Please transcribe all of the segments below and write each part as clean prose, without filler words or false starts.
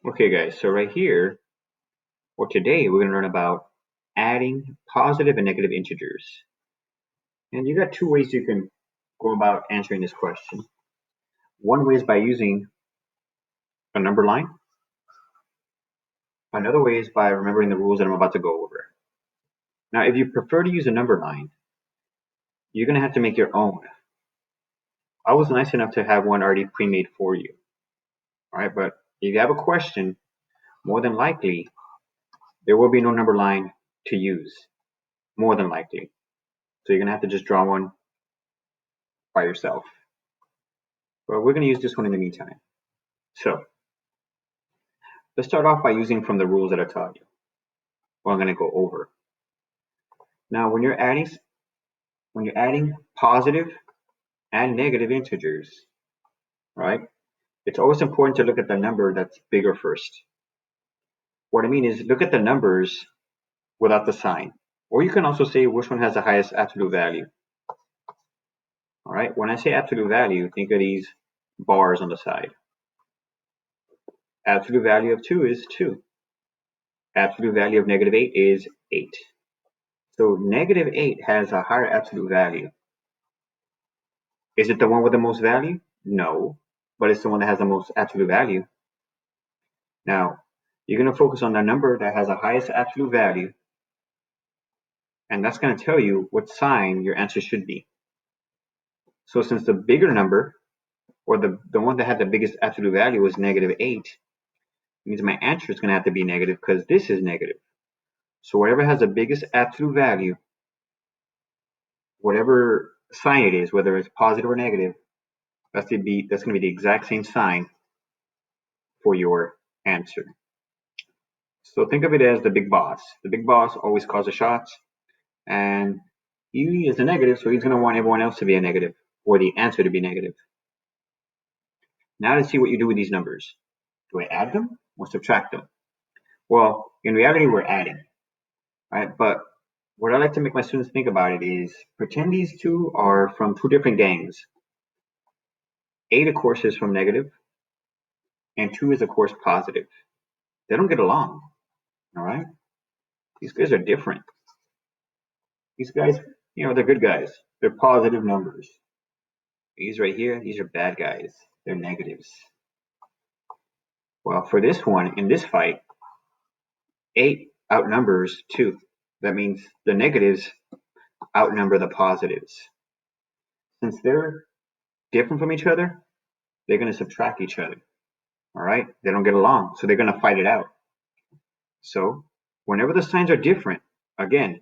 Okay guys, so right here, or today, we're going to learn about adding positive and negative integers. And you got two ways you can go about answering this question. One way is by using a number line. Another way is by remembering the rules that I'm about to go over. Now, if you prefer to use a number line, you're going to have to make your own. I was nice enough to have one already pre-made for you. All right, but if you have a question, more than likely, there will be no number line to use. More than likely. So you're going to have to just draw one by yourself. But we're going to use this one in the meantime. So let's start off by using from the rules that I taught you. Well, I'm going to go over. Now, when you're adding positive and negative integers, right? It's always important to look at the number that's bigger first. What I mean is look at the numbers without the sign. Or you can also say which one has the highest absolute value. All right, when I say absolute value, think of these bars on the side. Absolute value of 2 is 2. Absolute value of negative 8 is 8. So negative 8 has a higher absolute value. Is it the one with the most value? No, but it's the one that has the most absolute value. Now, you're going to focus on the number that has the highest absolute value, and that's going to tell you what sign your answer should be. So since the bigger number, or the one that had the biggest absolute value was negative 8, it means my answer is going to have to be negative because this is negative. So whatever has the biggest absolute value, whatever sign it is, whether it's positive or negative, that's going to be the exact same sign for your answer. So think of it as the big boss. The big boss always calls the shots, and he is a negative, so he's going to want everyone else to be a negative, or the answer to be negative. Now let's see what you do with these numbers. Do I add them or subtract them? Well, in reality, we're adding, right? But what I like to make my students think about it is pretend these two are from two different gangs. 8, of course, is from negative, and 2 is, of course, positive. They don't get along, all right? These guys are different. These guys, they're good guys. They're positive numbers. These right here, these are bad guys. They're negatives. Well, for this one, in this fight, 8 outnumbers 2. That means the negatives outnumber the positives. Since they're different from each other, they're going to subtract each other. All right? They don't get along, so they're going to fight it out. So whenever the signs are different, again,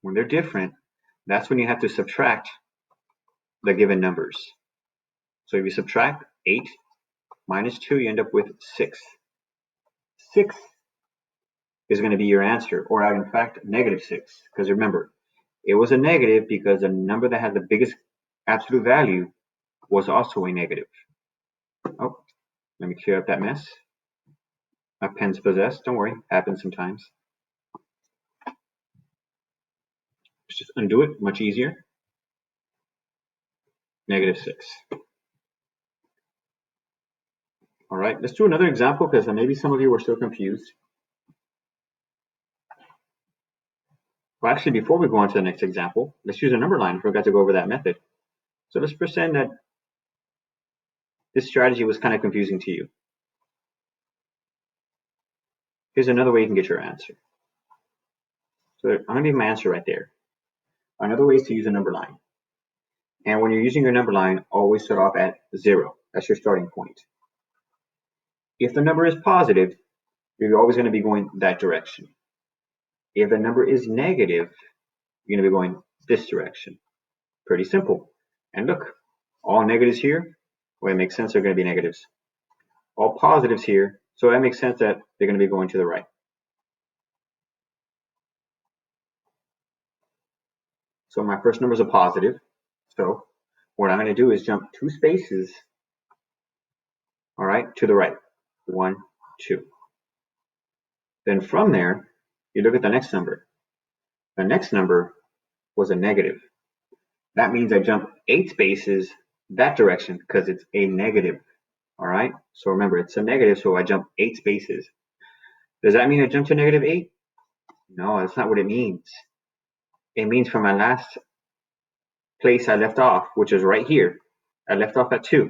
when they're different, that's when you have to subtract the given numbers. So if you subtract 8 minus 2, you end up with 6. 6 is going to be your answer, or in fact, negative 6. Because remember, it was a negative because the number that had the biggest absolute value was also a negative. Oh, let me clear up that mess. My pen's possessed. Don't worry, happens sometimes. Let's just undo it, much easier. Negative 6. All right, let's do another example because maybe some of you were still confused. Well, actually, before we go on to the next example, let's use a number line. I forgot to go over that method. So let's pretend that this strategy was kind of confusing to you. Here's another way you can get your answer. So I'm going to leave my answer right there. Another way is to use a number line. And when you're using your number line, always start off at 0. That's your starting point. If the number is positive, you're always going to be going that direction. If the number is negative, you're going to be going this direction. Pretty simple. And look, all negatives here, well, it makes sense they're going to be negatives. All positives here, so that makes sense that they're going to be going to the right. So my first number is a positive. So what I'm going to do is jump 2 spaces, all right, to the right. 1, 2. Then from there, you look at the next number. The next number was a negative. That means I jump 8 spaces that direction because it's a negative. All right, so remember it's a negative, so I jump 8 spaces. Does that mean I jump to negative 8? No, that's not what it means. It means from my last place I left off, which is right here, I left off at 2.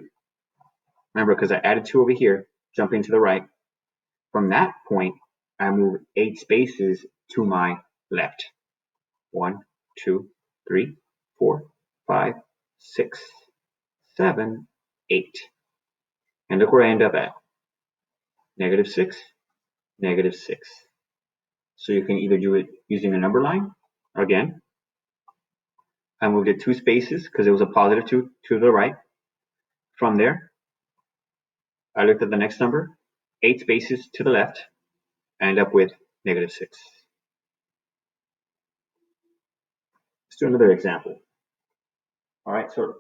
Remember, because I added 2 over here, jumping to the right. From that point, I move 8 spaces to my left. 1, 2, 3, 4, 5, 6, 7, 8. And look where I end up at. Negative 6, negative 6. So you can either do it using a number line. Again, I moved it 2 spaces because it was a positive 2 to the right. From there, I looked at the next number, 8 spaces to the left. I end up with negative 6. Let's do another example. All right, so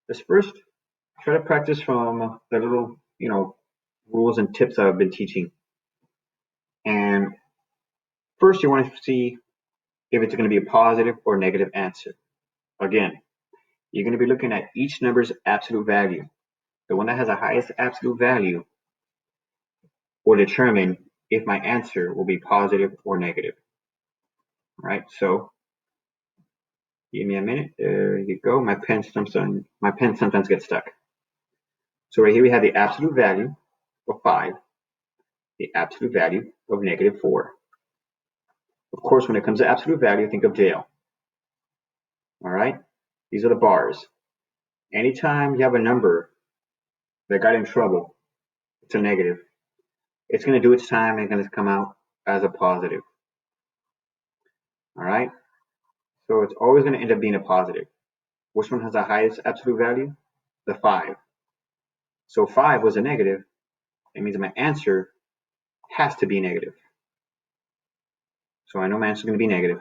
let's first try to practice from the little, rules and tips I've been teaching. And first, you want to see if it's going to be a positive or negative answer. Again, you're going to be looking at each number's absolute value. The one that has the highest absolute value will determine if my answer will be positive or negative. All right, so give me a minute. There you go. My pen sometimes gets stuck. So right here we have the absolute value of 5, the absolute value of negative 4. Of course, when it comes to absolute value, think of jail. All right, these are the bars. Anytime you have a number that got in trouble, it's a negative. It's going to do its time and it's going to come out as a positive. All right, so it's always going to end up being a positive. Which one has the highest absolute value? The 5. So 5 was a negative. It means my answer has to be negative. So I know my answer is going to be negative.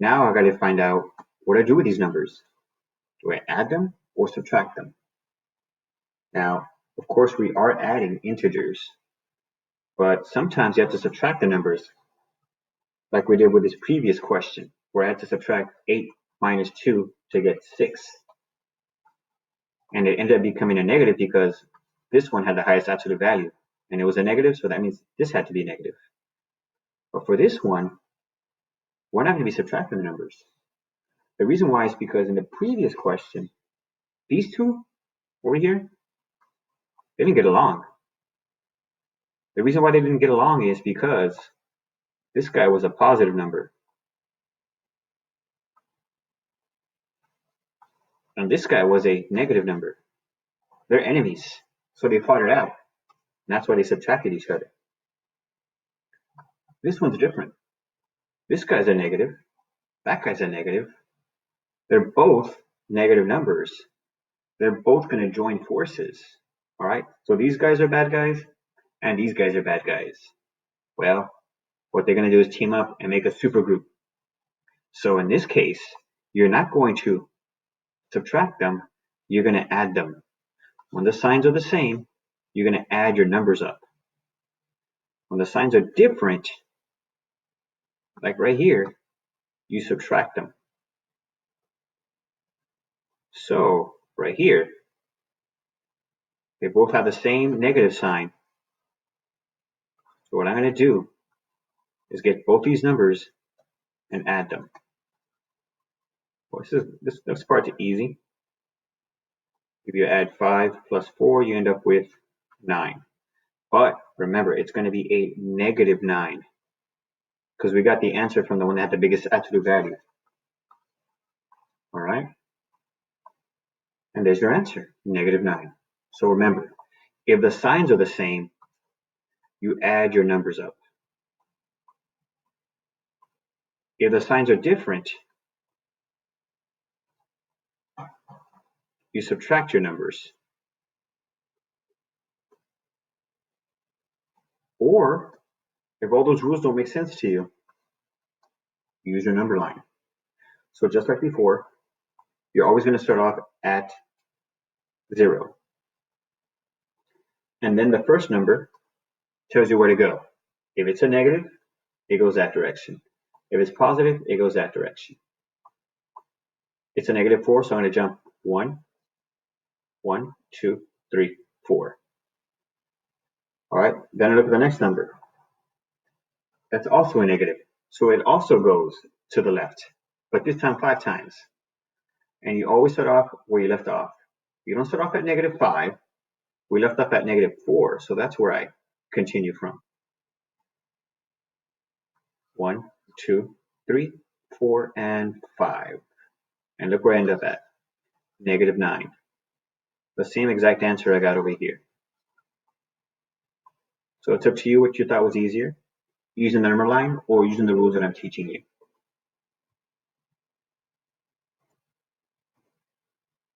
Now I got to find out what I do with these numbers. Do I add them or subtract them? Now, of course, we are adding integers, but sometimes you have to subtract the numbers, like we did with this previous question, where I had to subtract 8 minus 2 to get 6. And it ended up becoming a negative because this one had the highest absolute value, and it was a negative, so that means this had to be negative. But for this one, we're not going to be subtracting the numbers. The reason why is because in the previous question, these two over here, they didn't get along. The reason why they didn't get along is because this guy was a positive number. And this guy was a negative number. They're enemies, so they fought it out. And that's why they subtracted each other. This one's different. This guy's a negative. That guy's a negative. They're both negative numbers. They're both going to join forces. All right? So these guys are bad guys, and these guys are bad guys. Well, what they're going to do is team up and make a supergroup. So in this case, you're not going to subtract them, you're going to add them. When the signs are the same, you're going to add your numbers up. When the signs are different, like right here, you subtract them. So right here, they both have the same negative sign. So what I'm going to do is get both these numbers and add them. Well, this part's easy. If you add 5 plus 4, you end up with 9. But remember, it's going to be a negative 9 because we got the answer from the one that had the biggest absolute value. All right? And there's your answer, negative 9. So remember, if the signs are the same, you add your numbers up. If the signs are different, you subtract your numbers. Or, if all those rules don't make sense to you, use your number line. So just like before, you're always going to start off at 0. And then the first number tells you where to go. If it's a negative, it goes that direction. If it's positive, it goes that direction. It's a negative 4, so I'm going to jump 1, 1, 2, 3, 4. All right, then look at the next number. That's also a negative. So it also goes to the left, but this time 5 times. And you always start off where you left off. You don't start off at -5. We left off at -4, so that's where I continue from. 1, 2, 3, 4, and 5. And look where I end up at, -9. The same exact answer I got over here. So it's up to you what you thought was easier, using the number line or using the rules that I'm teaching you.